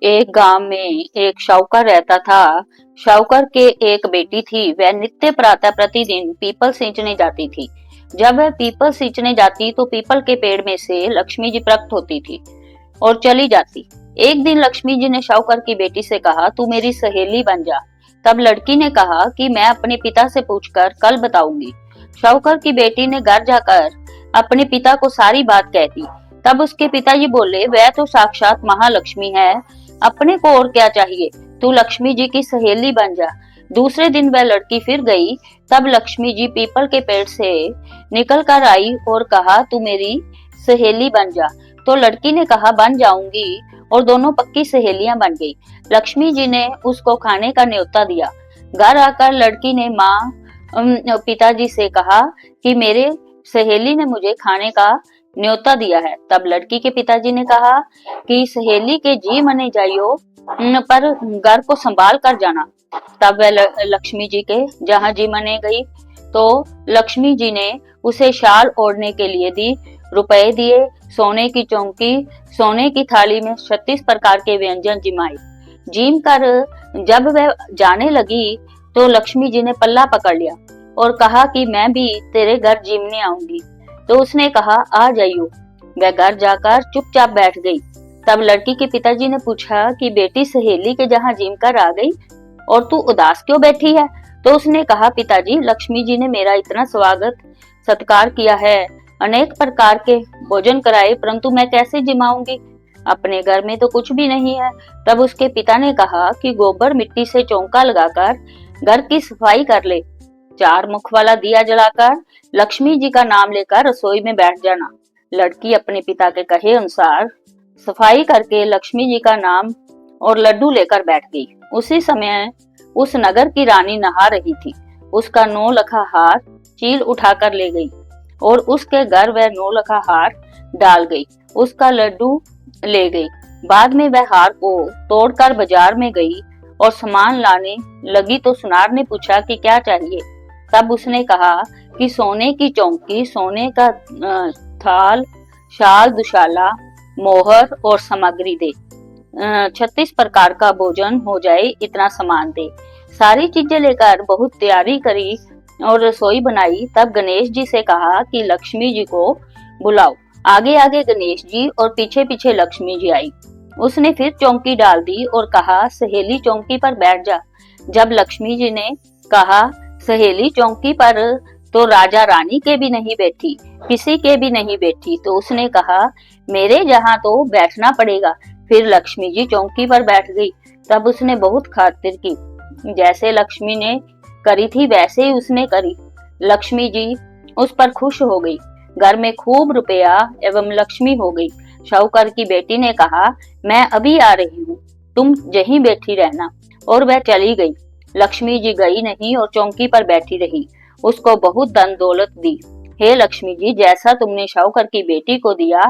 एक गांव में एक शाहूकार रहता था। शाहूकार के एक बेटी थी। वह नित्य प्रातः प्रतिदिन पीपल सींचने जाती थी। जब वह पीपल सींचने जाती तो पीपल के पेड़ में से लक्ष्मी जी प्रकट होती थी और चली जाती। एक दिन लक्ष्मी जी ने शाहूकार की बेटी से कहा, तू मेरी सहेली बन जा। तब लड़की ने कहा कि मैं अपने पिता से पूछकर कल बताऊंगी। शाहूकार की बेटी ने घर जाकर अपने पिता को सारी बात कह दी। तब उसके पिताजी बोले, वह तो साक्षात महालक्ष्मी है, अपने को और क्या चाहिए, तू लक्ष्मी जी की सहेली बन जा। दूसरे दिन वह लड़की फिर गई। तब लक्ष्मी जी पीपल के पेड़ से निकल कर आई और कहा, तू मेरी सहेली बन जा। तो लड़की ने कहा, बन जाऊंगी, और दोनों पक्की सहेलियां बन गई। लक्ष्मी जी ने उसको खाने का न्योता दिया। घर आकर लड़की ने पिताजी से कहा कि मेरे सहेली ने मुझे खाने का न्योता दिया है। तब लड़की के पिताजी ने कहा कि सहेली के जी मने जाइयो, पर घर को संभाल कर जाना। तब वह लक्ष्मी जी के जहाँ जी मने गई तो लक्ष्मी जी ने उसे शाल ओढ़ने के लिए दी, रुपए दिए, सोने की चौकी, सोने की थाली में 36 प्रकार के व्यंजन जिमाए। जिम कर जब वह जाने लगी तो लक्ष्मी जी ने पल्ला पकड़ लिया और कहा कि मैं भी तेरे घर जिमने आऊंगी। तो उसने कहा, आ जाइयो। वह घर जाकर चुपचाप बैठ गई। तब लड़की के पिताजी ने पूछा कि बेटी सहेली के जहाँ जिम कर आ गई और तू उदास क्यों बैठी है। तो उसने कहा, पिताजी, लक्ष्मी जी ने मेरा इतना स्वागत सत्कार किया है, अनेक प्रकार के भोजन कराए, परंतु मैं कैसे जिमाऊंगी, अपने घर में तो कुछ भी नहीं है। तब उसके पिता ने कहा कि गोबर मिट्टी से चौका लगाकर घर की सफाई कर ले, 4 मुख वाला दिया जलाकर लक्ष्मी जी का नाम लेकर रसोई में बैठ जाना। लड़की अपने पिता के कहे अनुसार सफाई करके लक्ष्मी जी का नाम और लड्डू लेकर बैठ गई। उसी समय उस नगर की रानी नहा रही थी। उसका 9 लखा हार चील उठाकर ले गई और उसके घर वह 9 लखा हार डाल गई। उसका लड्डू ले गई। बाद में वह हार को तोड़कर बाजार में गई और सामान लाने लगी तो सुनार ने पूछा कि क्या चाहिए। तब उसने कहा कि सोने की चौकी, सोने का थाल, शाल, दुशाला, मोहर और सामग्री दे, 36 प्रकार का भोजन हो जाए, इतना सामान दे। सारी चीजें लेकर बहुत तैयारी करी और रसोई बनाई। तब गणेश जी से कहा कि लक्ष्मी जी को बुलाओ। आगे आगे गणेश जी और पीछे पीछे लक्ष्मी जी आई। उसने फिर चौकी डाल दी और कहा, सहेली चौकी पर बैठ जा। जब लक्ष्मी जी ने कहा सहेली चौकी पर, तो राजा रानी के भी नहीं बैठी, किसी के भी नहीं बैठी। तो उसने कहा, मेरे जहाँ तो बैठना पड़ेगा। फिर लक्ष्मी जी चौकी पर बैठ गई। तब उसने बहुत खातिर की, जैसे लक्ष्मी ने करी थी वैसे ही उसने करी। लक्ष्मी जी उस पर खुश हो गई। घर में खूब रुपया एवं लक्ष्मी हो गई। शाहूकार की बेटी ने कहा, मैं अभी आ रही हूँ, तुम यहीं बैठी रहना। और वह चली गई। लक्ष्मी जी गई नहीं और चौकी पर बैठी रही। उसको बहुत धन दौलत दी। हे लक्ष्मी जी, जैसा तुमने शाहूकार की बेटी को दिया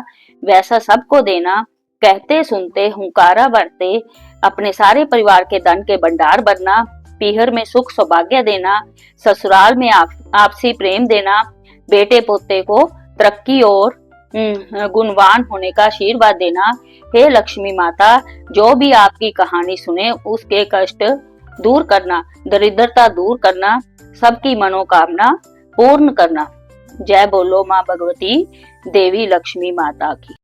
वैसा सबको देना। कहते सुनते हुंकारा भरते अपने सारे परिवार के धन के भंडार भरना। पीहर में सुख सौभाग्य देना। ससुराल में आपसी प्रेम देना। बेटे पोते को तरक्की और गुणवान होने का आशीर्वाद देना। हे लक्ष्मी माता, जो भी आपकी कहानी सुने उसके कष्ट दूर करना, दरिद्रता दूर करना, सबकी मनोकामना पूर्ण करना। जय बोलो माँ भगवती देवी लक्ष्मी माता की।